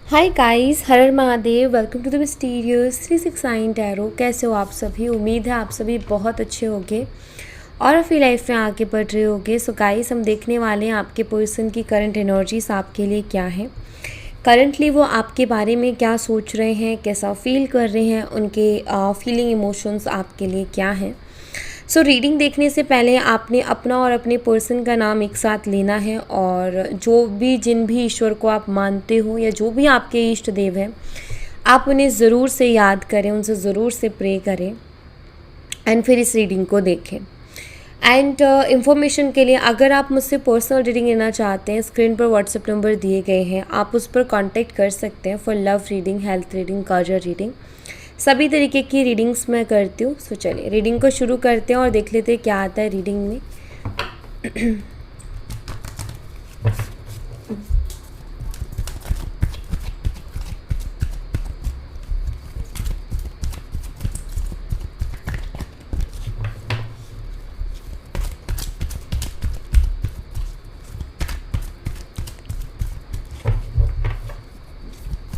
हाय guys, हर हर Mahadev. Welcome to the mysterious 369 tarot. कैसे हो आप सभी? उम्मीद है आप सभी बहुत अच्छे होंगे और अपनी लाइफ में आगे बढ़ रहे होंगे। सो गाइस, हम देखने वाले हैं आपके पर्सन की करंट एनर्जीज आपके लिए क्या है। करंटली वो आपके बारे में क्या सोच रहे हैं, कैसा फील कर रहे हैं, उनके फीलिंग इमोशंस आपके लिए क्या हैं। सो रीडिंग देखने से पहले आपने अपना और अपने पर्सन का नाम एक साथ लेना है और जिन भी ईश्वर को आप मानते हो या जो भी आपके इष्ट देव हैं, आप उन्हें ज़रूर से याद करें, उनसे ज़रूर से प्रे करें एंड फिर इस रीडिंग को देखें। एंड इन्फॉर्मेशन के लिए अगर आप मुझसे पर्सनल रीडिंग लेना चाहते हैं, स्क्रीन पर व्हाट्सएप नंबर दिए गए हैं, आप उस पर कांटेक्ट कर सकते हैं for love reading, health reading, career reading. सभी तरीके की रीडिंग्स मैं करती हूँ। सो चलिए रीडिंग को शुरू करते हैं और देख लेते हैं क्या आता है रीडिंग में।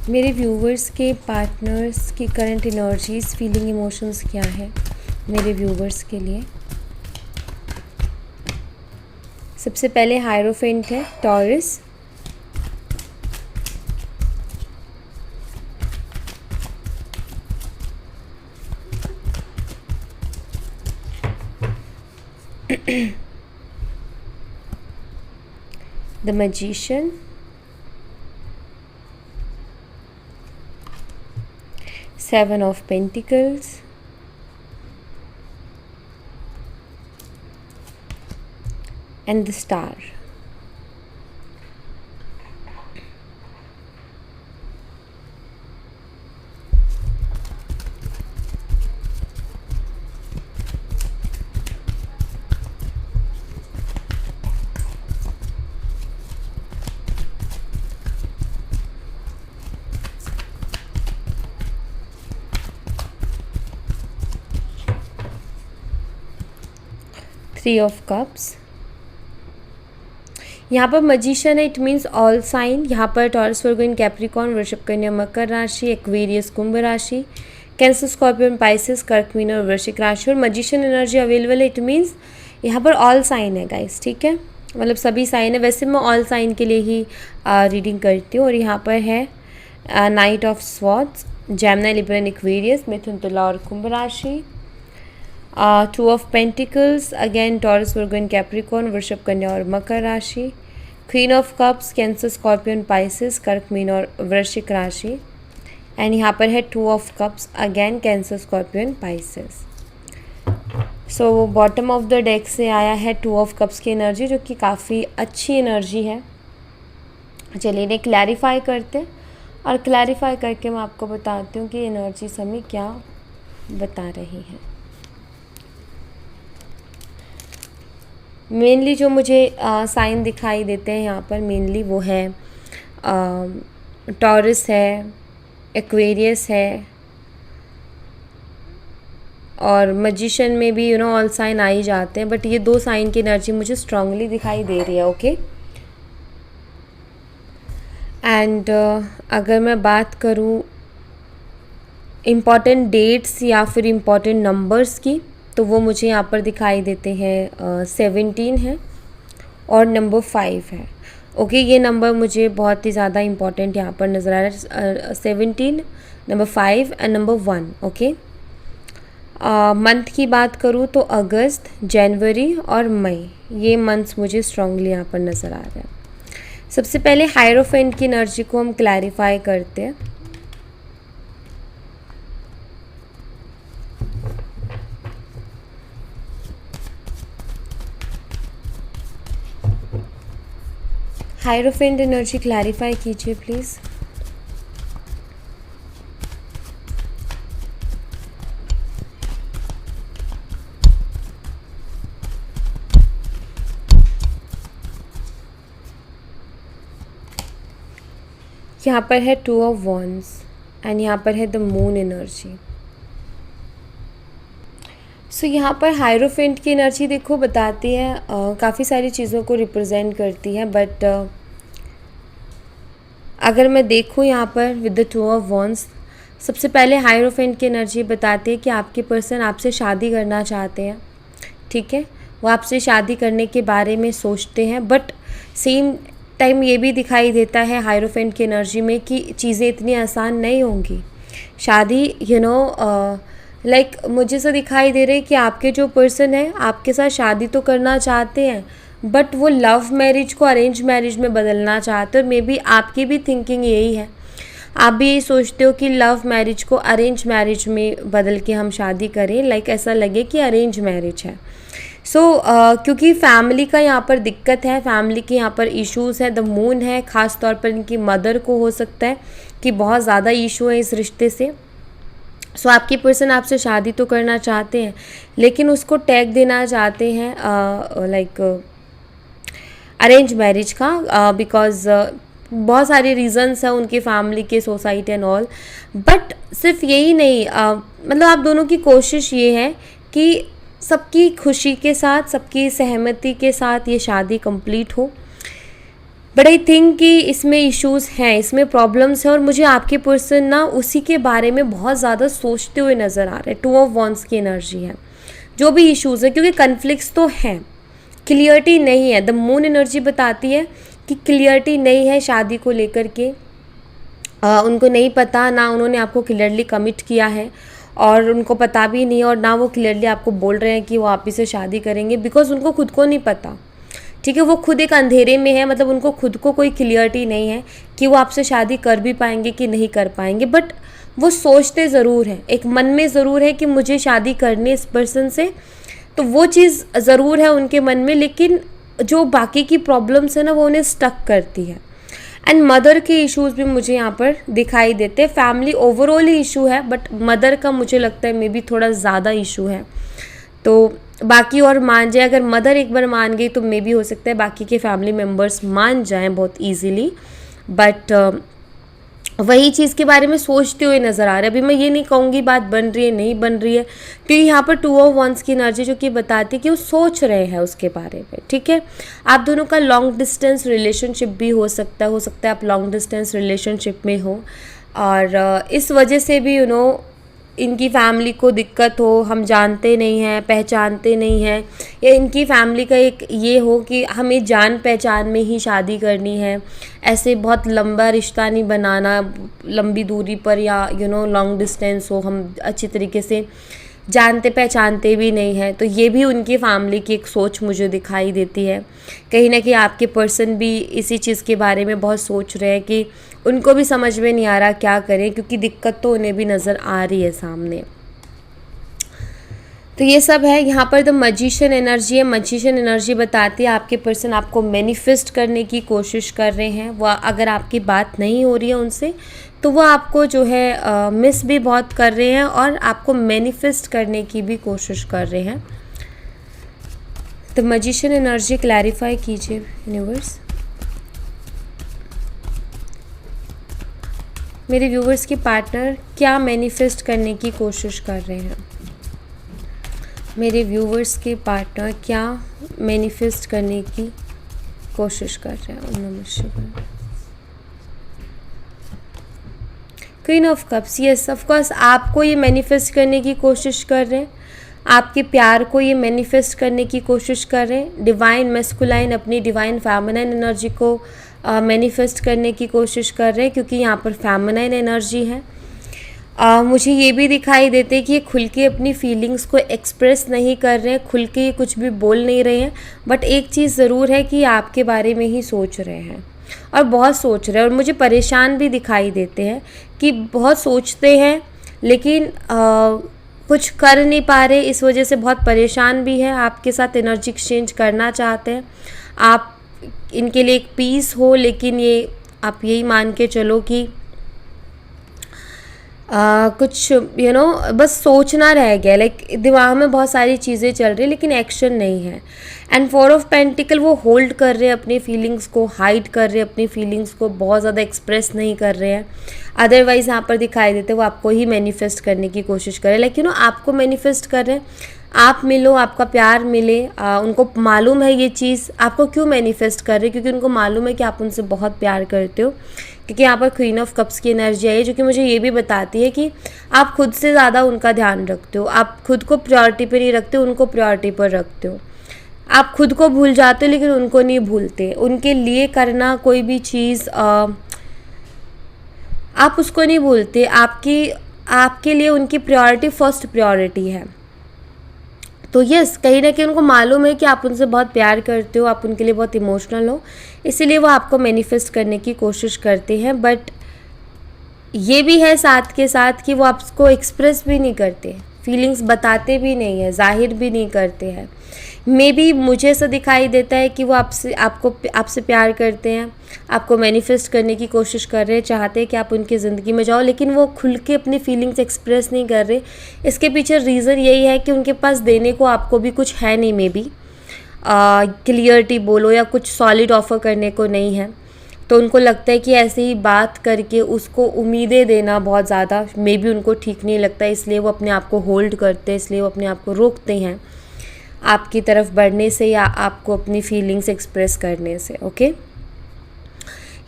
मेरे व्यूवर्स के पार्टनर्स की करंट एनर्जीज, फीलिंग, इमोशंस क्या है मेरे व्यूवर्स के लिए। सबसे पहले हायरोफेंट है, taurus. The magician, Seven of Pentacles, and the Star. Three of Cups. यहाँ पर मजिशियन है, इट मीन्स ऑल साइन। यहाँ पर टॉरस, वर्गो इन कैप्रिकॉर्न, वृषभ, कन्या, मकर राशि, एक्वेरियस, कुंभ राशि, कैंसर, स्कॉर्पियन, पाइसेस, कर्क, मीन और वृश्चिक राशि। और मजिशियन एनर्जी अवेलेबल है, इट मीन्स यहाँ पर ऑल साइन है गाइस, ठीक है, मतलब सभी साइन है। वैसे मैं ऑल साइन के लिए ही रीडिंग करती हूँ। और यहाँ पर है knight of swords, Gemini, Libra, Aquarius, मिथुन, तुला और कुंभ राशि। Two of pentacles, again Taurus, Virgo in Capricorn, वृषभ, कन्या और मकर राशि। Queen of cups, Cancer, scorpion, Pisces, कर्क, मीन और वृश्चिक राशि। एंड यहाँ पर है two of cups, again Cancer, scorpion, Pisces. So bottom of the deck से आया है टू ऑफ कप्स की एनर्जी, जो कि काफ़ी अच्छी एनर्जी है। चलिए इन्हें क्लैरिफाई करते हैं और क्लैरिफाई करके मैं आपको बताती हूँ कि एनर्जी हमें क्या बता रही है। मेनली जो मुझे साइन दिखाई देते हैं यहाँ पर, मेनली वो है टॉरस है, एक्वेरियस है, और मजिशियन में भी ऑल साइन आ ही जाते हैं, बट ये दो साइन की एनर्जी मुझे स्ट्रांगली दिखाई दे रही है। ओके, एंड अगर मैं बात करूँ इम्पॉर्टेंट डेट्स या फिर इम्पॉर्टेंट नंबर्स की, तो वो मुझे यहाँ पर दिखाई देते हैं 17 है और नंबर 5 है। ओके, ये नंबर मुझे बहुत ही ज़्यादा इम्पॉर्टेंट यहाँ पर नज़र आ रहा है, 17, number 5 and number 1। Okay, month की बात करूँ तो अगस्त, जनवरी और मई, ये मंथ्स मुझे स्ट्रांगली यहाँ पर नज़र आ रहे हैं। सबसे पहले हायरोफेंट की एनर्जी को हम क्लैरिफाई करते हैं। हायरोफेंट एनर्जी क्लैरिफाई कीजिए प्लीज़। यहाँ पर है टू ऑफ वॉन्ड्स एंड यहाँ पर है द मून एनर्जी। सो यहाँ पर हायरोफेंट की एनर्जी देखो बताती है काफ़ी सारी चीज़ों को रिप्रेजेंट करती है, बट अगर मैं देखूँ यहाँ पर विद द 2 ऑफ वॉन्ड्स, सबसे पहले हायरोफेंट की एनर्जी बताती है कि आपके पर्सन आपसे शादी करना चाहते हैं, ठीक है। वो आपसे शादी करने के बारे में सोचते हैं, बट सेम टाइम ये भी दिखाई देता है हायरोफेंट की एनर्जी में कि चीज़ें इतनी आसान नहीं होंगी। शादी लाइक मुझे से दिखाई दे रहा है कि आपके जो पर्सन है आपके साथ शादी तो करना चाहते हैं, बट वो लव मैरिज को अरेंज मैरिज में बदलना चाहते हो। मे बी आपकी भी थिंकिंग यही है, आप भी यही सोचते हो कि लव मैरिज को अरेंज मैरिज में बदल के हम शादी करें, लाइक ऐसा लगे कि अरेंज मैरिज है। क्योंकि फैमिली का यहाँ पर दिक्कत है, फैमिली के यहाँ पर इश्यूज़ है, द मून है, ख़ास तौर पर इनकी मदर को हो सकता है कि बहुत ज़्यादा इशू है इस रिश्ते से। आपकी पर्सन आपसे शादी तो करना चाहते हैं, लेकिन उसको टैग देना चाहते हैं लाइक अरेंज मैरिज का, बिकॉज बहुत सारे रीज़न्स हैं उनकी फैमिली के, सोसाइटी एंड ऑल। बट सिर्फ यही नहीं, मतलब आप दोनों की कोशिश ये है कि सबकी खुशी के साथ, सबकी सहमति के साथ ये शादी कंप्लीट हो। बट आई थिंक कि इसमें इश्यूज़ हैं, इसमें प्रॉब्लम्स हैं, और मुझे आपके पर्सन ना उसी के बारे में बहुत ज़्यादा सोचते हुए नज़र आ रहे हैं। 2 ऑफ वॉन्ड्स की एनर्जी है, जो भी इश्यूज़ है, क्योंकि कन्फ्लिक्ट्स तो हैं, क्लियरिटी नहीं है। द मून एनर्जी बताती है कि क्लियरिटी नहीं है शादी को लेकर के, उनको नहीं पता, ना उन्होंने आपको क्लियरली कमिट किया है, और उनको पता भी नहीं, और ना वो क्लियरली आपको बोल रहे हैं कि वो आप ही से शादी करेंगे, बिकॉज उनको खुद को नहीं पता, ठीक है। वो खुद एक अंधेरे में है, मतलब उनको खुद को कोई क्लियरिटी नहीं है कि वो आपसे शादी कर भी पाएंगे कि नहीं कर पाएंगे। बट वो सोचते ज़रूर हैं, एक मन में ज़रूर है कि मुझे शादी करनी है इस पर्सन से, तो वो चीज़ ज़रूर है उनके मन में, लेकिन जो बाकी की प्रॉब्लम्स है ना वो उन्हें स्टक करती है। एंड मदर के इश्यूज़ भी मुझे यहाँ पर दिखाई देते हैं। फैमिली ओवरऑल ही इशू है, बट मदर का मुझे लगता है मे बी थोड़ा ज़्यादा इशू है। तो बाकी और मान जाए, अगर मदर एक बार मान गई तो मे बी हो सकता है बाकी के फैमिली मेम्बर्स मान जाएं बहुत ईजीली, बट वही चीज़ के बारे में सोचते हुए नज़र आ रहा है। अभी मैं ये नहीं कहूँगी बात बन रही है नहीं बन रही है, क्योंकि यहाँ पर 2 ऑफ वॉन्ड्स की एनर्जी जो कि बताती है कि वो सोच रहे हैं उसके बारे में, ठीक है। आप दोनों का लॉन्ग डिस्टेंस रिलेशनशिप भी हो सकता है आप लॉन्ग डिस्टेंस रिलेशनशिप में हो, और इस वजह से भी इनकी फैमिली को दिक्कत हो, हम जानते नहीं हैं, पहचानते नहीं हैं, या इनकी फैमिली का एक ये हो कि हमें जान पहचान में ही शादी करनी है, ऐसे बहुत लंबा रिश्ता नहीं बनाना, लंबी दूरी पर, या लॉन्ग डिस्टेंस हो, हम अच्छी तरीके से जानते पहचानते भी नहीं हैं। तो ये भी उनकी फैमिली की एक सोच मुझे दिखाई देती है। कहीं ना कहीं आपके पर्सन भी इसी चीज़ के बारे में बहुत सोच रहे हैं कि उनको भी समझ में नहीं आ रहा क्या करें, क्योंकि दिक्कत तो उन्हें भी नज़र आ रही है सामने। तो ये सब है। यहाँ पर द मैजिशियन एनर्जी है। मैजिशियन एनर्जी बताती है आपके पर्सन आपको मैनिफेस्ट करने की कोशिश कर रहे हैं। वह अगर आपकी बात नहीं हो रही है उनसे, तो वो आपको जो है मिस भी बहुत कर रहे हैं, और आपको मैनिफेस्ट करने की भी कोशिश कर रहे हैं। तो मैजिशियन एनर्जी क्लैरिफाई कीजिए यूनिवर्स। मेरे व्यूवर्स के पार्टनर क्या मैनिफेस्ट करने की कोशिश कर रहे हैं? मेरे व्यूवर्स के पार्टनर क्या मैनिफेस्ट करने की कोशिश कर रहे हैं? ओम नमः शिवाय। Queen of cups, yes of course आपको ये मैनिफेस्ट करने की कोशिश कर रहे हैं, आपके प्यार को ये मैनिफेस्ट करने की कोशिश कर रहे हैं। डिवाइन मैस्कुलाइन अपनी डिवाइन फेमिनाइन एनर्जी को मैनिफेस्ट करने की कोशिश कर रहे हैं, क्योंकि यहाँ पर फेमिनाइन एनर्जी है। मुझे ये भी दिखाई देते हैं कि ये खुल के अपनी फीलिंग्स को एक्सप्रेस नहीं कर रहे हैं, खुल के ये कुछ भी बोल नहीं रहे हैं, बट एक चीज़ ज़रूर है कि आपके बारे में ही सोच रहे हैं, और बहुत सोच रहे हैं। और मुझे परेशान भी दिखाई देते हैं कि बहुत सोचते हैं, लेकिन कुछ कर नहीं पा रहे, इस वजह से बहुत परेशान भी है। आपके साथ एनर्जी एक्सचेंज करना चाहते हैं, आप इनके लिए एक पीस हो, लेकिन ये आप यही मान के चलो कि कुछ बस सोचना रह गया, लाइक दिमाग में बहुत सारी चीज़ें चल रही, लेकिन एक्शन नहीं है। एंड 4 ऑफ पेंटिकल वो होल्ड कर रहे हैं अपनी फीलिंग्स को, हाइड कर रहे हैं अपनी फीलिंग्स को, बहुत ज़्यादा एक्सप्रेस नहीं कर रहे हैं। अदरवाइज़ यहाँ पर दिखाई देते वो आपको ही मैनिफेस्ट करने की कोशिश कर रहे हैं, लाइक आपको मैनिफेस्ट कर रहे हैं, आप मिलो, आपका प्यार मिले। उनको मालूम है ये चीज़, आपको क्यों मैनिफेस्ट कर रहे हैं, क्योंकि उनको मालूम है कि आप उनसे बहुत प्यार करते हो। क्योंकि यहाँ पर क्वीन ऑफ कप्स की एनर्जी आई है, जो कि मुझे ये भी बताती है कि आप खुद से ज़्यादा उनका ध्यान रखते हो, आप खुद को प्रायोरिटी पर नहीं रखते, उनको प्रायोरिटी पर रखते हो। आप खुद को भूल जाते हो लेकिन उनको नहीं भूलते। उनके लिए करना कोई भी चीज़ आप उसको नहीं भूलते। आपके लिए उनकी प्रायोरिटी फर्स्ट प्रायोरिटी है। तो यस, कहीं ना कहीं उनको मालूम है कि आप उनसे बहुत प्यार करते हो, आप उनके लिए बहुत इमोशनल हो, इसीलिए वो आपको मैनिफेस्ट करने की कोशिश करते हैं। बट ये भी है साथ के साथ कि वो आपको एक्सप्रेस भी नहीं करते, फीलिंग्स बताते भी नहीं है, जाहिर भी नहीं करते हैं। मे बी मुझे ऐसा दिखाई देता है कि वो आपसे प्यार करते हैं, आपको मैनिफेस्ट करने की कोशिश कर रहे हैं, चाहते हैं कि आप उनकी ज़िंदगी में जाओ, लेकिन वो खुल के अपनी फीलिंग्स एक्सप्रेस नहीं कर रहे। इसके पीछे रीज़न यही है कि उनके पास देने को आपको भी कुछ है नहीं, मे बी क्लियरिटी बोलो या कुछ सॉलिड ऑफर करने को नहीं है। तो उनको लगता है कि ऐसे ही बात करके उसको उम्मीदें देना बहुत ज़्यादा मे बी उनको ठीक नहीं लगता, इसलिए वो अपने आप को होल्ड करते हैं, इसलिए वो अपने आप को रोकते हैं आपकी तरफ बढ़ने से या आपको अपनी फीलिंग्स एक्सप्रेस करने से। ओके,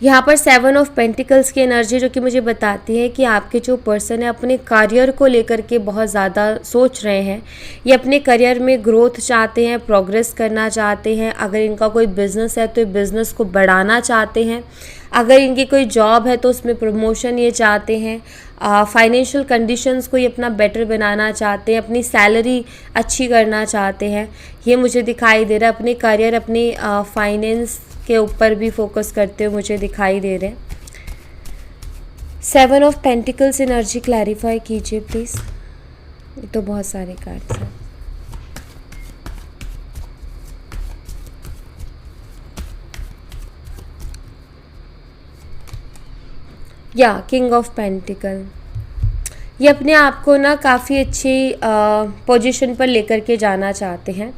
यहाँ पर 7 ऑफ पेंटिकल्स की एनर्जी जो कि मुझे बताती है कि आपके जो पर्सन है अपने करियर को लेकर के बहुत ज़्यादा सोच रहे हैं। ये अपने करियर में ग्रोथ चाहते हैं, प्रोग्रेस करना चाहते हैं। अगर इनका कोई बिज़नेस है तो ये बिज़नेस को बढ़ाना चाहते हैं। अगर इनकी कोई जॉब है तो उसमें प्रमोशन ये चाहते हैं। फाइनेंशियल कंडीशंस को ये अपना बेटर बनाना चाहते हैं, अपनी सैलरी अच्छी करना चाहते हैं। ये मुझे दिखाई दे रहा है। अपने करियर, अपनी फाइनेंस के ऊपर भी फोकस करते हुए मुझे दिखाई दे रहे हैं। 7 ऑफ पेंटिकल्स एनर्जी क्लैरिफाई कीजिए प्लीज़। ये तो बहुत सारे कार्ड्स हैं। या किंग ऑफ पेंटिकल, ये अपने आप को ना काफ़ी अच्छी पोजीशन पर लेकर के जाना चाहते हैं।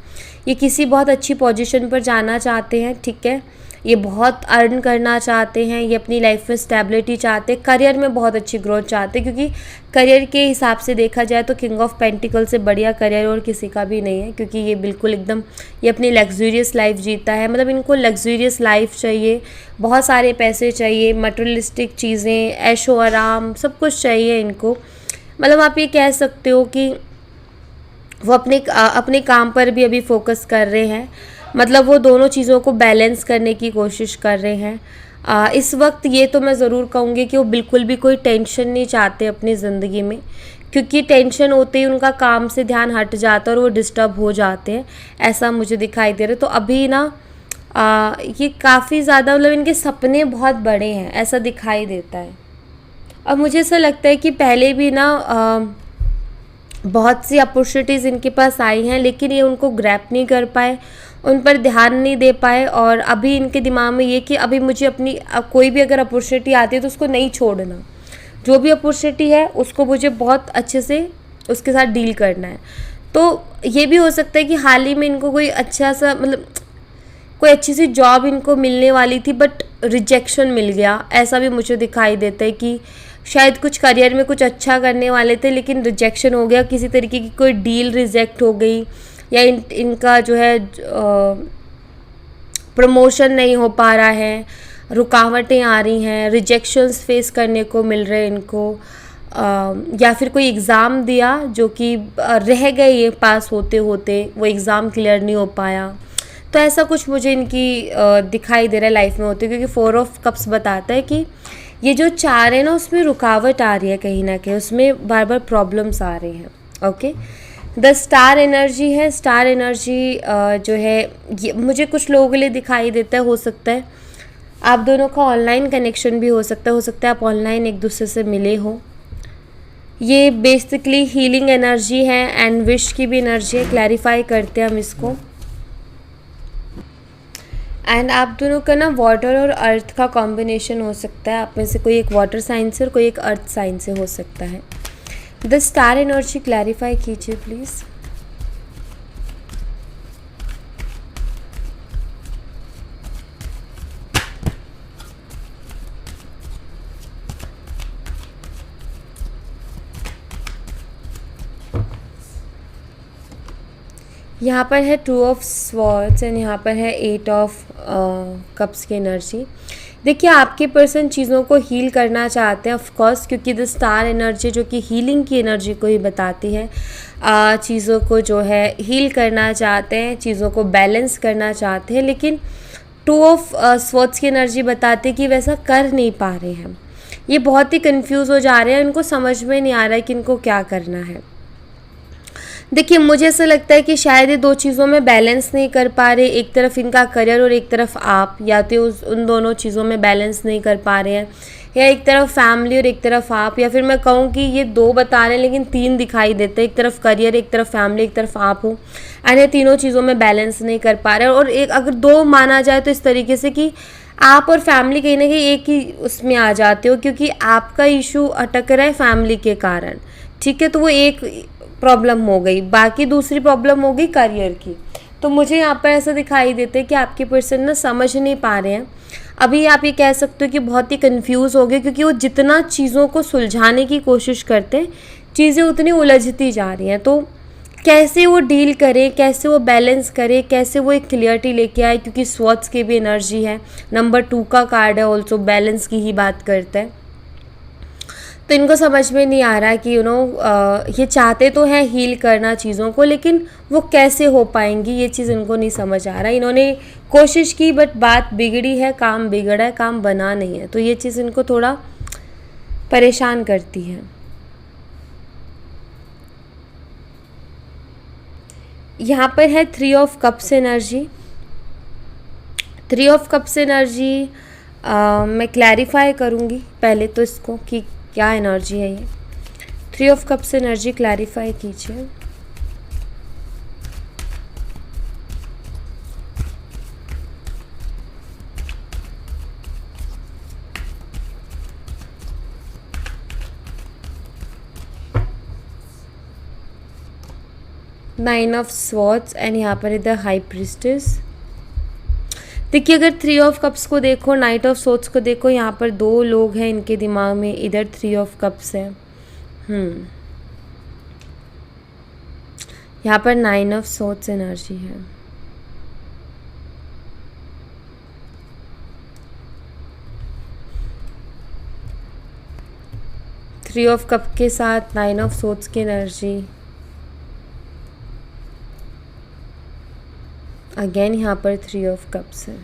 ये किसी बहुत अच्छी पोजीशन पर जाना चाहते हैं, ठीक है। ये बहुत अर्न करना चाहते हैं, ये अपनी लाइफ में स्टेबिलिटी चाहते हैं, करियर में बहुत अच्छी ग्रोथ चाहते हैं, क्योंकि करियर के हिसाब से देखा जाए तो किंग ऑफ पेंटिकल से बढ़िया करियर और किसी का भी नहीं है। क्योंकि ये बिल्कुल एकदम ये अपनी लग्जूरियस लाइफ जीता है। मतलब इनको लग्जूरियस लाइफ चाहिए, बहुत सारे पैसे चाहिए, मटेरियलिस्टिक चीज़ें, ऐशो आराम सब कुछ चाहिए इनको। मतलब आप ये कह सकते हो कि वो अपने काम पर भी अभी फोकस कर रहे हैं। मतलब वो दोनों चीज़ों को बैलेंस करने की कोशिश कर रहे हैं। इस वक्त ये तो मैं ज़रूर कहूँगी कि वो बिल्कुल भी कोई टेंशन नहीं चाहते अपनी ज़िंदगी में, क्योंकि टेंशन होते ही उनका काम से ध्यान हट जाता है और वो डिस्टर्ब हो जाते हैं, ऐसा मुझे दिखाई दे रहा है। तो अभी ना ये काफ़ी ज़्यादा मतलब इनके सपने बहुत बड़े हैं, ऐसा दिखाई देता है। और मुझे ऐसा लगता है कि पहले भी ना बहुत सी अपॉर्चुनिटीज़ इनके पास आई हैं, लेकिन ये उनको ग्रैप नहीं कर पाए, उन पर ध्यान नहीं दे पाए। और अभी इनके दिमाग में ये कि अभी मुझे अपनी कोई भी अगर अपॉर्चुनिटी आती है तो उसको नहीं छोड़ना, जो भी अपॉर्चुनिटी है उसको मुझे बहुत अच्छे से उसके साथ डील करना है। तो ये भी हो सकता है कि हाल ही में इनको कोई अच्छा सा मतलब कोई अच्छी सी जॉब इनको मिलने वाली थी बट रिजेक्शन मिल गया, ऐसा भी मुझे दिखाई देता है कि शायद कुछ करियर में कुछ अच्छा करने वाले थे लेकिन रिजेक्शन हो गया, किसी तरीके की कोई डील रिजेक्ट हो गई, या इनका जो है प्रमोशन नहीं हो पा रहा है, रुकावटें आ रही हैं, रिजेक्शंस फेस करने को मिल रहे हैं इनको, या फिर कोई एग्ज़ाम दिया जो कि रह गए ये पास होते होते, वो एग्ज़ाम क्लियर नहीं हो पाया। तो ऐसा कुछ मुझे इनकी दिखाई दे रहा है लाइफ में होते, क्योंकि 4 ऑफ कप्स बताता है कि ये जो 4 है ना उसमें रुकावट आ रही है, कहीं ना कहीं उसमें बार बार प्रॉब्लम्स आ रही हैं। ओके, द स्टार एनर्जी है। स्टार एनर्जी जो है ये मुझे कुछ लोगों के लिए दिखाई देता है, हो सकता है आप दोनों का ऑनलाइन कनेक्शन भी हो सकता है आप ऑनलाइन एक दूसरे से मिले हो। ये बेसिकली हीलिंग एनर्जी है एंड विश की भी एनर्जी है, क्लैरिफाई करते हैं हम इसको। एंड आप दोनों का ना वाटर और अर्थ का कॉम्बिनेशन हो सकता है, आप में से कोई एक वाटर साइन से और कोई एक अर्थ साइन से हो सकता है। द स्टार एनर्जी क्लैरिफाई कीजिए प्लीज़। यहाँ पर है 2 ऑफ स्वॉर्ड्स एंड यहाँ पर है 8 ऑफ कप्स की एनर्जी। देखिए आपके पर्सन चीज़ों को हील करना चाहते हैं ऑफ कोर्स, क्योंकि द स्टार एनर्जी जो कि हीलिंग की एनर्जी को ही बताती है, चीज़ों को जो है हील करना चाहते हैं, चीज़ों को बैलेंस करना चाहते हैं, लेकिन टू ऑफ स्वॉर्ड्स की एनर्जी बताती है कि वैसा कर नहीं पा रहे हैं। ये बहुत ही कंफ्यूज हो जा रहे हैं, इनको समझ में नहीं आ रहा है कि इनको क्या करना है। देखिए मुझे ऐसा लगता है कि शायद ये दो चीज़ों में बैलेंस नहीं कर पा रहे, एक तरफ इनका करियर और एक तरफ आप, या तो उन दोनों चीज़ों में बैलेंस नहीं कर पा रहे हैं, या एक तरफ फैमिली और एक तरफ आप, या फिर मैं कहूँ कि ये दो बता रहे हैं लेकिन तीन दिखाई देते हैं, एक तरफ करियर, एक तरफ फैमिली, एक तरफ आप हो, एंड ये तीनों चीज़ों में बैलेंस नहीं कर पा रहे हैं। और एक अगर दो माना जाए तो इस तरीके से कि आप और फैमिली कहीं ना कहीं एक ही उसमें आ जाते हो, क्योंकि आपका इशू अटक रहा है फैमिली के कारण, ठीक है, तो वो एक प्रॉब्लम हो गई, बाकी दूसरी प्रॉब्लम हो गई करियर की। तो मुझे यहाँ पर ऐसा दिखाई देता है कि आपके पर्सन ना समझ नहीं पा रहे हैं। अभी आप ये कह सकते हो कि बहुत ही कंफ्यूज हो गए, क्योंकि वो जितना चीज़ों को सुलझाने की कोशिश करते हैं चीज़ें उतनी उलझती जा रही हैं। तो कैसे वो डील करें, कैसे वो बैलेंस करें, कैसे वो एक क्लियरिटी लेके आए, क्योंकि स्वॉट्स की भी एनर्जी है, नंबर 2 का कार्ड है, ऑल्सो बैलेंस की ही बात करता है। तो इनको समझ में नहीं आ रहा है कि ये चाहते तो हैं हील करना चीज़ों को, लेकिन वो कैसे हो पाएंगी ये चीज़ इनको नहीं समझ आ रहा है। इन्होंने कोशिश की बट बात बिगड़ी है, काम बिगड़ा है, काम बना नहीं है, तो ये चीज़ इनको थोड़ा परेशान करती है। यहाँ पर है 3 of cups energy. 3 of cups energy मैं क्लैरिफाई करूँगी पहले तो इसको कि क्या एनर्जी है ये। 3 ऑफ कप्स एनर्जी क्लैरिफाई कीजिए। नाइन ऑफ स्वॉर्ड्स एंड यहाँ पर इधर हाई प्रीस्टेस। देखिए अगर 3 ऑफ कप्स को देखो, नाइट ऑफ स्वॉर्ड्स को देखो, यहाँ पर दो लोग हैं इनके दिमाग में, इधर 3 ऑफ कप्स है, यहाँ पर 9 ऑफ स्वॉर्ड्स एनर्जी है। थ्री ऑफ कप के साथ 9 ऑफ स्वॉर्ड्स की एनर्जी, अगेन यहाँ पर 3 ऑफ कप्स है।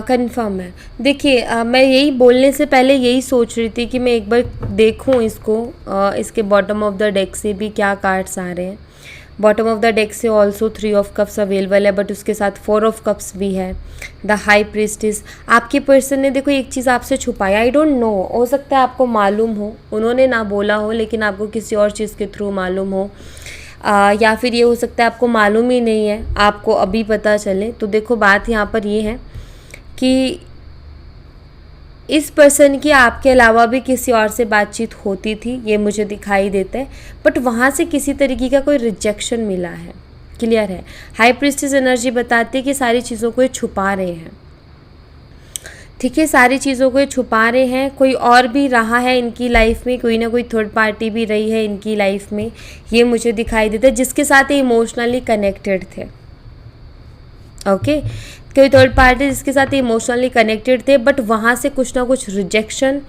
कंफर्म है। देखिए मैं यही बोलने से पहले यही सोच रही थी कि मैं एक बार देखूं इसको, इसके बॉटम ऑफ द डेक से भी क्या कार्ड्स आ रहे हैं। बॉटम ऑफ द डेक से ऑल्सो 3 ऑफ कप्स अवेलेबल है, बट उसके साथ 4 ऑफ कप्स भी है, द हाई प्रीस्टेस। आपके पर्सन ने देखो एक चीज़ आपसे छुपाया, आई डोंट नो, हो सकता है आपको मालूम हो, उन्होंने ना बोला हो लेकिन आपको किसी और चीज़ के थ्रू मालूम हो, या फिर ये हो सकता है आपको मालूम ही नहीं है, आपको अभी पता चले। तो देखो बात यहाँ पर ये है कि इस पर्सन की आपके अलावा भी किसी और से बातचीत होती थी, ये मुझे दिखाई देता है, बट वहाँ से किसी तरीके का कोई रिजेक्शन मिला है, क्लियर है। हाई प्रीस्टेस एनर्जी बताती है कि सारी चीज़ों को ये छुपा रहे हैं, ठीक है, सारी चीज़ों को ये छुपा रहे हैं। कोई और भी रहा है इनकी लाइफ में, कोई ना कोई थर्ड पार्टी भी रही है इनकी लाइफ में, ये मुझे दिखाई देता है, जिसके साथ ये इमोशनली कनेक्टेड थे। ओके, कोई थर्ड पार्टी जिसके साथ इमोशनली कनेक्टेड थे, बट वहाँ से कुछ ना कुछ रिजेक्शन,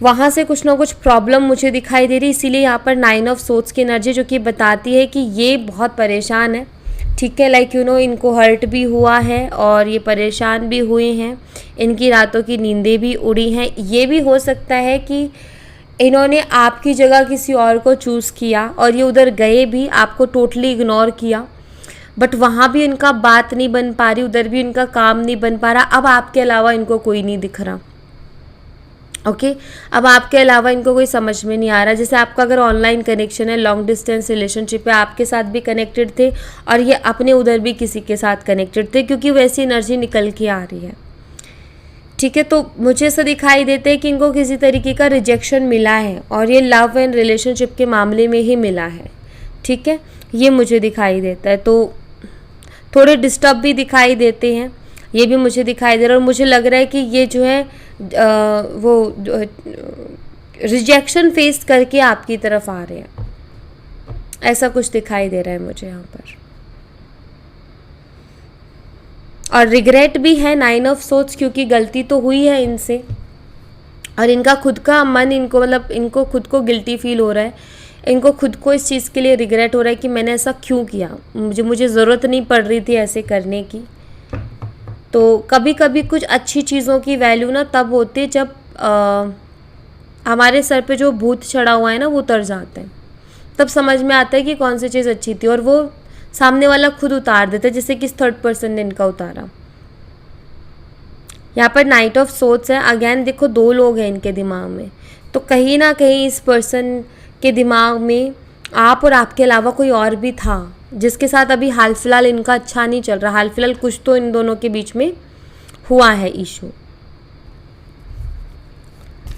वहाँ से कुछ ना कुछ प्रॉब्लम मुझे दिखाई दे रही। इसीलिए यहाँ पर 9 ऑफ सोर्ड्स की एनर्जी जो कि बताती है कि ये बहुत परेशान है, ठीक है, लाइक इनको हर्ट भी हुआ है और ये परेशान भी हुए हैं, इनकी रातों की नींदें भी उड़ी हैं। ये भी हो सकता है कि इन्होंने आपकी जगह किसी और को चूज़ किया और ये उधर गए भी, आपको टोटली इग्नोर किया, बट वहाँ भी इनका बात नहीं बन पा रही, उधर भी इनका काम नहीं बन पा रहा। अब आपके अलावा इनको कोई नहीं दिख रहा, ओके, अब आपके अलावा इनको कोई समझ में नहीं आ रहा। जैसे आपका अगर ऑनलाइन कनेक्शन है, लॉन्ग डिस्टेंस रिलेशनशिप है, आपके साथ भी कनेक्टेड थे और ये अपने उधर भी किसी के साथ कनेक्टेड थे, क्योंकि वैसी एनर्जी निकल के आ रही है, ठीक है। तो मुझे ऐसा दिखाई देता है कि इनको किसी तरीके का रिजेक्शन मिला है और ये लव एंड रिलेशनशिप के मामले में ही मिला है, ठीक है, ये मुझे दिखाई देता है। तो थोड़े डिस्टर्ब भी दिखाई देते हैं, ये भी मुझे दिखाई दे रहा है, और मुझे लग रहा है कि ये जो है वो रिजेक्शन फेस करके आपकी तरफ आ रहे हैं, ऐसा कुछ दिखाई दे रहा है मुझे यहाँ पर। और रिग्रेट भी है 9 ऑफ सोर्ड्स, क्योंकि गलती तो हुई है इनसे और इनका खुद का मन इनको मतलब इनको खुद को गिल्टी फील हो रहा है, इनको खुद को इस चीज़ के लिए रिग्रेट हो रहा है कि मैंने ऐसा क्यों किया, मुझे ज़रूरत नहीं पड़ रही थी ऐसे करने की। तो कभी कभी कुछ अच्छी चीज़ों की वैल्यू ना तब होती है जब हमारे सर पे जो भूत चढ़ा हुआ है ना वो उतर जाता है, तब समझ में आता है कि कौन सी चीज़ अच्छी थी, और वो सामने वाला खुद उतार देता है, जैसे कि इस थर्ड पर्सन ने इनका उतारा। यहाँ पर नाइट ऑफ सोर्ड्स है। अगेन देखो 2 लोग हैं इनके दिमाग में, तो कहीं ना कहीं इस पर्सन के दिमाग में आप और आपके अलावा कोई और भी था जिसके साथ अभी हाल फिलहाल इनका अच्छा नहीं चल रहा, हाल फिलहाल कुछ तो इन दोनों के बीच में हुआ है issue.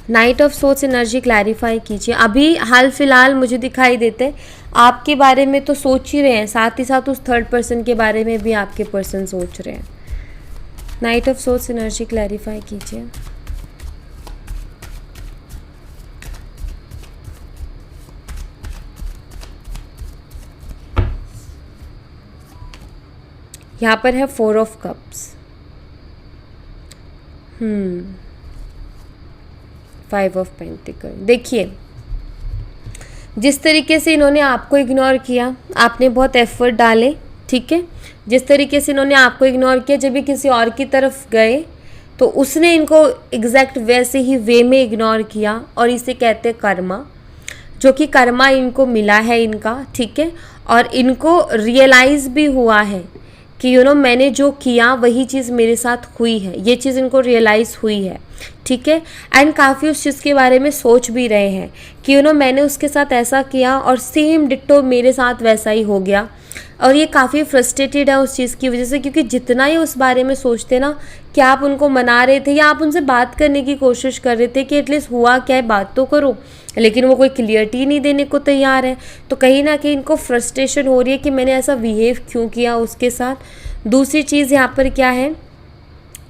Night of swords energy clarify कीजिए। अभी हाल फिलहाल मुझे दिखाई देते हैं आपके बारे में तो सोच ही रहे हैं, साथ ही साथ उस थर्ड पर्सन के बारे में भी आपके पर्सन सोच रहे हैं। Night of swords energy clarify कीजिए। यहाँ पर है 4 ऑफ कप्स, 5 ऑफ पेंटिकल। देखिए जिस तरीके से इन्होंने आपको इग्नोर किया, आपने बहुत एफर्ट डाले, ठीक है, जिस तरीके से इन्होंने आपको इग्नोर किया, जब भी किसी और की तरफ गए तो उसने इनको एग्जैक्ट वैसे ही वे में इग्नोर किया, और इसे कहते हैं कर्मा, जो कि कर्मा इनको मिला है इनका, ठीक है। और इनको रियलाइज़ भी हुआ है कि मैंने जो किया वही चीज़ मेरे साथ हुई है, ये चीज़ इनको रियलाइज़ हुई है, ठीक है। एंड काफ़ी उस चीज़ के बारे में सोच भी रहे हैं कि मैंने उसके साथ ऐसा किया और सेम डिट्टो मेरे साथ वैसा ही हो गया, और ये काफ़ी फ्रस्ट्रेटेड है उस चीज़ की वजह से, क्योंकि जितना ही उस बारे में सोचते ना कि आप उनको मना रहे थे या आप उनसे बात करने की कोशिश कर रहे थे कि एटलीस्ट हुआ क्या है, बात तो करो, लेकिन वो कोई क्लियरिटी नहीं देने को तैयार है। तो कहीं ना कहीं इनको फ्रस्ट्रेशन हो रही है कि मैंने ऐसा बिहेव क्यों किया उसके साथ। दूसरी चीज़ यहाँ पर क्या है,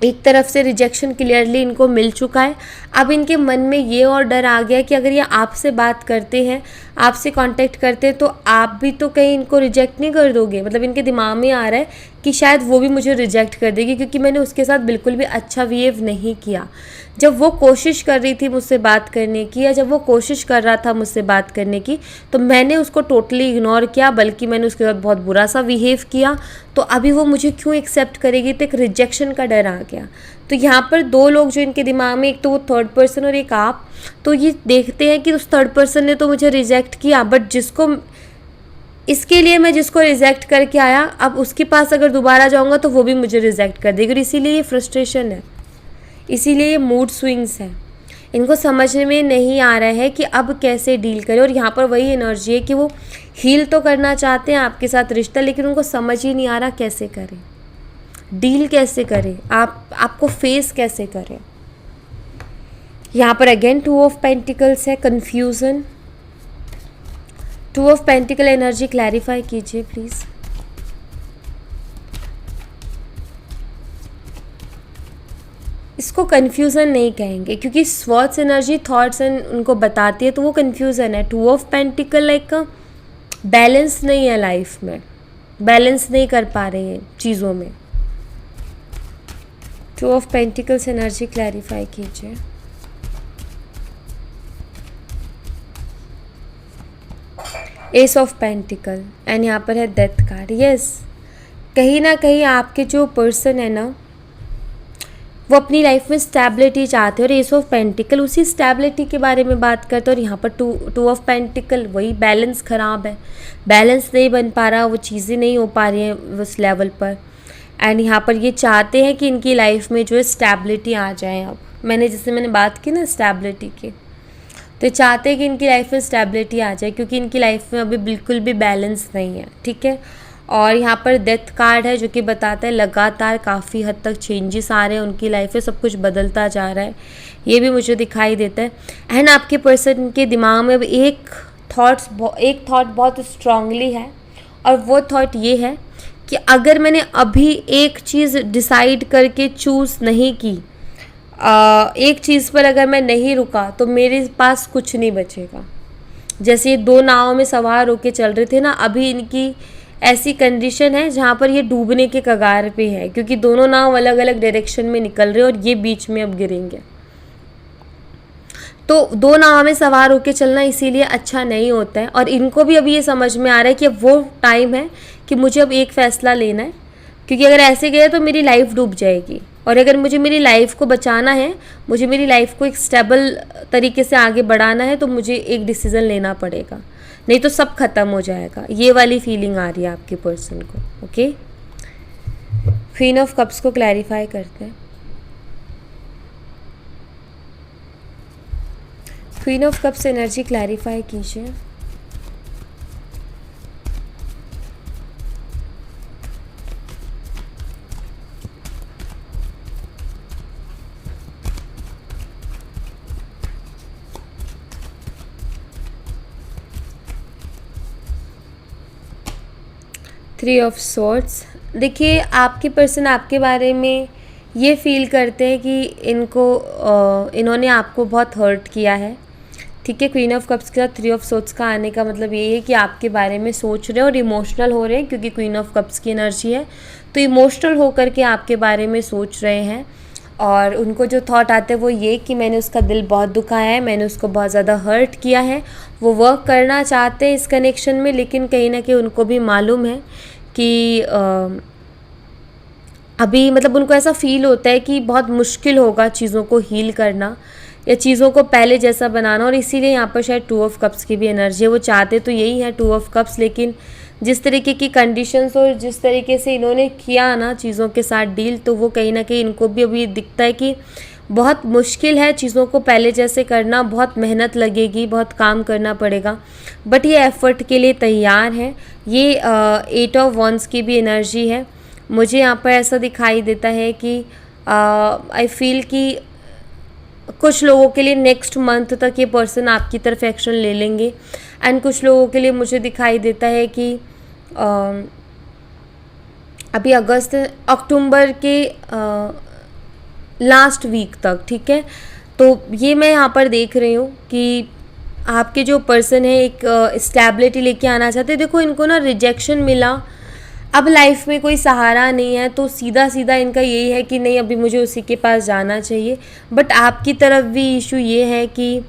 एक तरफ से रिजेक्शन क्लियरली इनको मिल चुका है। अब इनके मन में ये और डर आ गया कि अगर ये आपसे बात करते हैं, आपसे कांटेक्ट करते हैं, तो आप भी तो कहीं इनको रिजेक्ट नहीं कर दोगे। मतलब इनके दिमाग में आ रहा है कि शायद वो भी मुझे रिजेक्ट कर देगी, क्योंकि मैंने उसके साथ बिल्कुल भी अच्छा बिहेव नहीं किया। जब वो कोशिश कर रही थी मुझसे बात करने की, या जब वो कोशिश कर रहा था मुझसे बात करने की, तो मैंने उसको टोटली इग्नोर किया, बल्कि मैंने उसके साथ बहुत बुरा सा बिहेव किया। तो अभी वो मुझे क्यों एक्सेप्ट करेगी, तो एक रिजेक्शन का डर आ गया। तो यहाँ पर 2 लोग जो इनके दिमाग में, एक तो वो थर्ड पर्सन और एक आप, तो ये देखते हैं कि उस थर्ड पर्सन ने तो मुझे रिजेक्ट किया, बट इसके लिए मैं जिसको रिजेक्ट करके आया, अब उसके पास अगर दोबारा जाऊँगा तो वो भी मुझे रिजेक्ट कर देगी, और इसीलिए ये फ्रस्ट्रेशन है, इसीलिए ये मूड स्विंग्स है। इनको समझ में नहीं आ रहा है कि अब कैसे डील करें। और यहाँ पर वही एनर्जी है कि वो हील तो करना चाहते हैं आपके साथ रिश्ता, लेकिन उनको समझ ही नहीं आ रहा कैसे करें, डील कैसे करें, आपको फेस कैसे करें। यहाँ पर अगेन 2 ऑफ पेंटिकल्स है, confusion. 2 of pentacle energy clarify कीजिए प्लीज़। इसको कन्फ्यूज़न नहीं कहेंगे, क्योंकि स्वॉट्स एनर्जी थॉट्स एंड उनको बताती है, तो वो कन्फ्यूज़न है। 2 ऑफ पेंटिकल लाइक बैलेंस नहीं है लाइफ में, बैलेंस नहीं कर पा रहे हैं चीज़ों में। 2 ऑफ पेंटिकल्स एनर्जी क्लैरिफाई कीजिए। एस ऑफ पेंटिकल एंड यहाँ पर है डेथ कार्ड। यस, कहीं ना कहीं आपके जो पर्सन है ना, वो अपनी लाइफ में स्टेबिलिटी चाहते हैं, और एस ऑफ पेंटिकल उसी स्टेबिलिटी के बारे में बात करते हैं। और यहाँ पर 2 ऑफ पेंटिकल वही बैलेंस ख़राब है, बैलेंस नहीं बन पा रहा, वो चीज़ें नहीं हो पा रही हैं उस लेवल पर। एंड यहाँ पर ये चाहते हैं कि इनकी लाइफ में जो है स्टेबिलिटी आ जाए। अब मैंने बात की ना स्टेबिलिटी की, तो चाहते हैं कि इनकी लाइफ में स्टेबिलिटी आ जाए, क्योंकि इनकी लाइफ में अभी बिल्कुल भी बैलेंस नहीं है, ठीक है। और यहाँ पर डेथ कार्ड है, जो कि बताता है लगातार काफ़ी हद तक चेंजेस आ रहे हैं उनकी लाइफ में, सब कुछ बदलता जा रहा है, ये भी मुझे दिखाई देता है। एंड आपके पर्सन के दिमाग में अब एक थॉट बहुत स्ट्रांगली है, और वो थॉट ये है कि अगर मैंने अभी एक चीज़ डिसाइड करके चूज़ नहीं की, एक चीज़ पर अगर मैं नहीं रुका, तो मेरे पास कुछ नहीं बचेगा। जैसे ये 2 नावों में सवार होके चल रहे थे ना, अभी इनकी ऐसी कंडीशन है जहाँ पर ये डूबने के कगार पे है, क्योंकि दोनों नाव अलग अलग डायरेक्शन में निकल रहे हैं और ये बीच में अब गिरेंगे। तो दो नाव में सवार होकर चलना इसीलिए अच्छा नहीं होता है। और इनको भी अभी ये समझ में आ रहा है कि अब वो टाइम है कि मुझे अब एक फ़ैसला लेना है, क्योंकि अगर ऐसे गए तो मेरी लाइफ डूब जाएगी। और अगर मुझे मेरी लाइफ को बचाना है, मुझे मेरी लाइफ को एक स्टेबल तरीके से आगे बढ़ाना है, तो मुझे एक डिसीज़न लेना पड़ेगा, नहीं तो सब खत्म हो जाएगा। ये वाली फीलिंग आ रही है आपके पर्सन को। ओके, क्वीन ऑफ कप्स को क्लैरिफाई करते हैं। Queen of cups energy clarify कीजिए। Three of swords. देखिए, आपके पर्सन आपके बारे में ये फील करते हैं कि इन्होंने आपको बहुत हर्ट किया है। ठीक है, क्वीन ऑफ कप्स के साथ थ्री ऑफ सॉर्ड्स का आने का मतलब ये है कि आपके बारे में सोच रहे हैं और इमोशनल हो रहे हैं, क्योंकि क्वीन ऑफ कप्स की एनर्जी है, तो इमोशनल होकर के आपके बारे में सोच रहे हैं। और उनको जो थॉट आते हैं वो ये कि मैंने उसका दिल बहुत दुखाया है, मैंने उसको बहुत ज़्यादा हर्ट किया है। वो वर्क करना चाहते हैं इस कनेक्शन में, लेकिन कहीं ना कहीं उनको भी मालूम है कि अभी मतलब उनको ऐसा फील होता है कि बहुत मुश्किल होगा चीज़ों को हील करना या चीज़ों को पहले जैसा बनाना। और इसीलिए यहाँ पर शायद टू ऑफ कप्स की भी एनर्जी है। वो चाहते तो यही है टू ऑफ कप्स, लेकिन जिस तरीके की कंडीशंस और जिस तरीके से इन्होंने किया ना चीज़ों के साथ डील, तो वो कहीं ना कहीं इनको भी अभी दिखता है कि बहुत मुश्किल है चीज़ों को पहले जैसे करना, बहुत मेहनत लगेगी, बहुत काम करना पड़ेगा, बट ये एफ़र्ट के लिए तैयार है। ये एट ऑफ वॉन्ड्स की भी एनर्जी है। मुझे यहाँ पर ऐसा दिखाई देता है कि आई फील कि कुछ लोगों के लिए नेक्स्ट मंथ तक ये पर्सन आपकी तरफ एक्शन ले लेंगे, एंड कुछ लोगों के लिए मुझे दिखाई देता है कि अभी अक्टूबर के लास्ट वीक तक। ठीक है, तो ये मैं यहाँ पर देख रही हूँ कि आपके जो पर्सन है एक स्टेबिलिटी लेके आना चाहते हैं। देखो, इनको ना रिजेक्शन मिला, अब लाइफ में कोई सहारा नहीं है, तो सीधा सीधा इनका यही है कि नहीं अभी मुझे उसी के पास जाना चाहिए। बट आपकी तरफ भी इशू ये है कि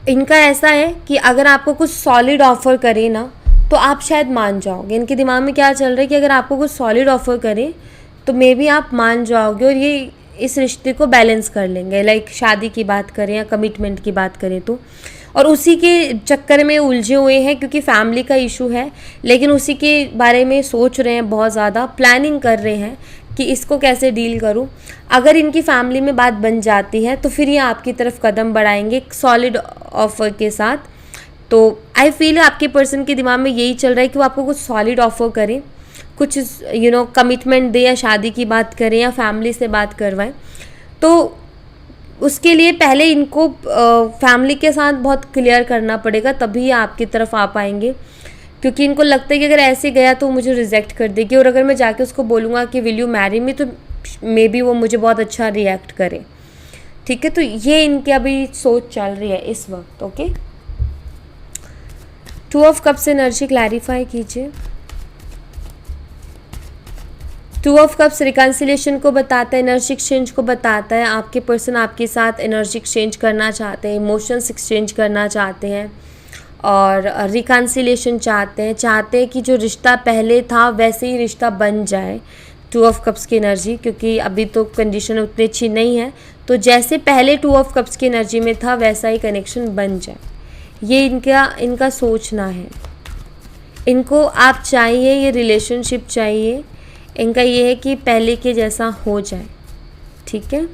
इनका ऐसा है कि अगर आपको कुछ सॉलिड ऑफ़र करे ना तो आप शायद मान जाओगे। इनके दिमाग में क्या चल रहा है कि अगर आपको कुछ सॉलिड ऑफ़र करे तो मे बी आप मान जाओगे और ये इस रिश्ते को बैलेंस कर लेंगे। लाइक शादी की बात करें या कमिटमेंट की बात करें तो, और उसी के चक्कर में उलझे हुए हैं क्योंकि फैमिली का इशू है, लेकिन उसी के बारे में सोच रहे हैं, बहुत ज़्यादा प्लानिंग कर रहे हैं कि इसको कैसे डील करूं। अगर इनकी फैमिली में बात बन जाती है तो फिर ये आपकी तरफ कदम बढ़ाएंगे एक सॉलिड ऑफर के साथ। तो आई फील आपके पर्सन के दिमाग में यही चल रहा है कि वो आपको कुछ सॉलिड ऑफर करें, कुछ कमिटमेंट दे, या शादी की बात करें या फैमिली से बात करवाएं। तो उसके लिए पहले इनको फैमिली के साथ बहुत क्लियर करना पड़ेगा, तभी आपकी तरफ आ पाएंगे। क्योंकि इनको लगता है कि अगर ऐसे गया तो मुझे रिजेक्ट कर देगी, और अगर मैं जाके उसको बोलूँगा कि विल यू मैरी मी, तो मे बी वो मुझे बहुत अच्छा रिएक्ट करे। ठीक है, तो ये इनकी अभी सोच चल रही है इस वक्त। Okay, to of cups energy clarify कीजिए। टू ऑफ कप्स रिकन्सिलेशन को बताता है, एनर्जी एक्सचेंज को बताता है। आपके पर्सन आपके साथ एनर्जी एक्सचेंज करना चाहते हैं, इमोशंस एक्सचेंज करना चाहते हैं और रिकन्सिलेशन चाहते हैं कि जो रिश्ता पहले था वैसे ही रिश्ता बन जाए। टू ऑफ कप्स की एनर्जी, क्योंकि अभी तो कंडीशन उतनी अच्छी नहीं है, तो जैसे पहले टू ऑफ कप्स की एनर्जी में था वैसा ही कनेक्शन बन जाए, ये इनका सोचना है। इनको आप चाहिए, ये रिलेशनशिप चाहिए, इनका ये है कि पहले के जैसा हो जाए। ठीक है,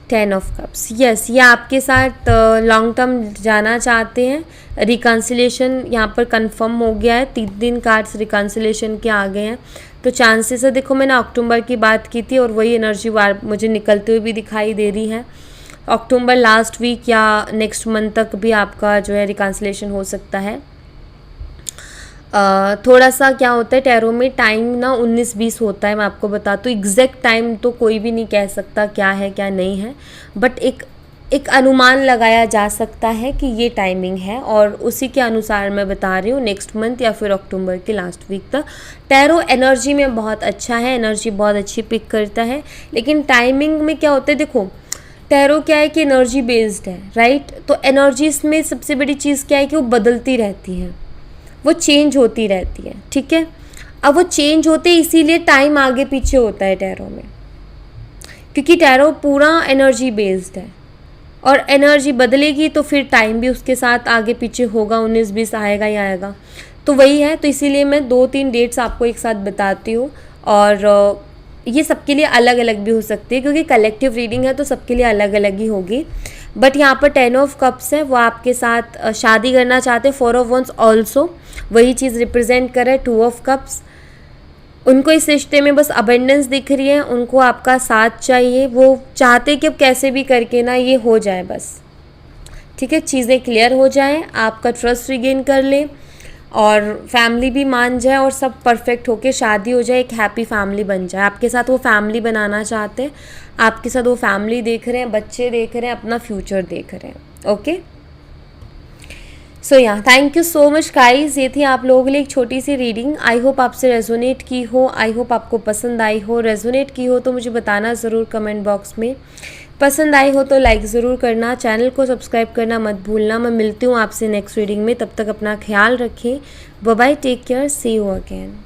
10 ऑफ कप्स, यस, ये आपके साथ लॉन्ग टर्म जाना चाहते हैं। रिकन्सिलेशन यहाँ पर कंफर्म हो गया है, 3 कार्ड्स रिकन्सिलेशन के आ गए हैं। तो चांसेस है, देखो मैंने अक्टूबर की बात की थी और वही एनर्जी मुझे निकलते हुए भी दिखाई दे रही है। अक्टूबर लास्ट वीक या नेक्स्ट मंथ तक भी आपका जो है रिकन्सिलेशन हो सकता है। थोड़ा सा क्या होता है टैरो में, टाइम ना 19-20 होता है, मैं आपको बता दूँ। एग्जैक्ट टाइम तो कोई भी नहीं कह सकता क्या है क्या नहीं है, बट एक एक अनुमान लगाया जा सकता है कि ये टाइमिंग है, और उसी के अनुसार मैं बता रही हूँ नेक्स्ट मंथ या फिर अक्टूबर के लास्ट वीक तक। टैरो एनर्जी में बहुत अच्छा है, एनर्जी बहुत अच्छी पिक करता है, लेकिन टाइमिंग में क्या होता है, देखो टैरो क्या है कि एनर्जी बेस्ड है, राइट। तो एनर्जीज में सबसे बड़ी चीज़ क्या है कि वो बदलती रहती हैं, वो चेंज होती रहती है, ठीक है। अब वो चेंज होते इसीलिए टाइम आगे पीछे होता है टैरो में, क्योंकि टैरो पूरा एनर्जी बेस्ड है, और एनर्जी बदलेगी तो फिर टाइम भी उसके साथ आगे पीछे होगा, 19-20 आएगा ही आएगा। तो वही है, तो इसीलिए मैं 2-3 डेट्स आपको एक साथ बताती हूँ, और ये सबके लिए अलग अलग भी हो सकती है, क्योंकि कलेक्टिव रीडिंग है तो सबके लिए अलग अलग ही होगी। बट यहाँ पर 10 ऑफ कप्स है, वो आपके साथ शादी करना चाहते हैं। 4 ऑफ वंस ऑल्सो वही चीज़ रिप्रेजेंट कर रहा है। 2 ऑफ कप्स, उनको इस रिश्ते में बस अबेंडेंस दिख रही है, उनको आपका साथ चाहिए, वो चाहते कि अब कैसे भी करके ना ये हो जाए बस, ठीक है, चीज़ें क्लियर हो जाए, आपका ट्रस्ट रिगेन कर ले, और फैमिली भी मान जाए, और सब परफेक्ट होके शादी हो जाए, एक हैप्पी फैमिली बन जाए। आपके साथ वो फैमिली बनाना चाहते हैं, आपके साथ वो फैमिली देख रहे हैं, बच्चे देख रहे हैं, अपना फ्यूचर देख रहे हैं। ओके, सो या thank you so much guys, ये थी आप लोगों के लिए एक छोटी सी रीडिंग। आई होप आपसे रेजोनेट की हो, आई होप आपको पसंद आई हो। रेजोनेट की हो तो मुझे बताना ज़रूर कमेंट बॉक्स में। पसंद आई हो तो लाइक ज़रूर करना, चैनल को सब्सक्राइब करना मत भूलना। मैं मिलती हूँ आपसे नेक्स्ट रीडिंग में, तब तक अपना ख्याल रखें। Bye bye, take care, see you again.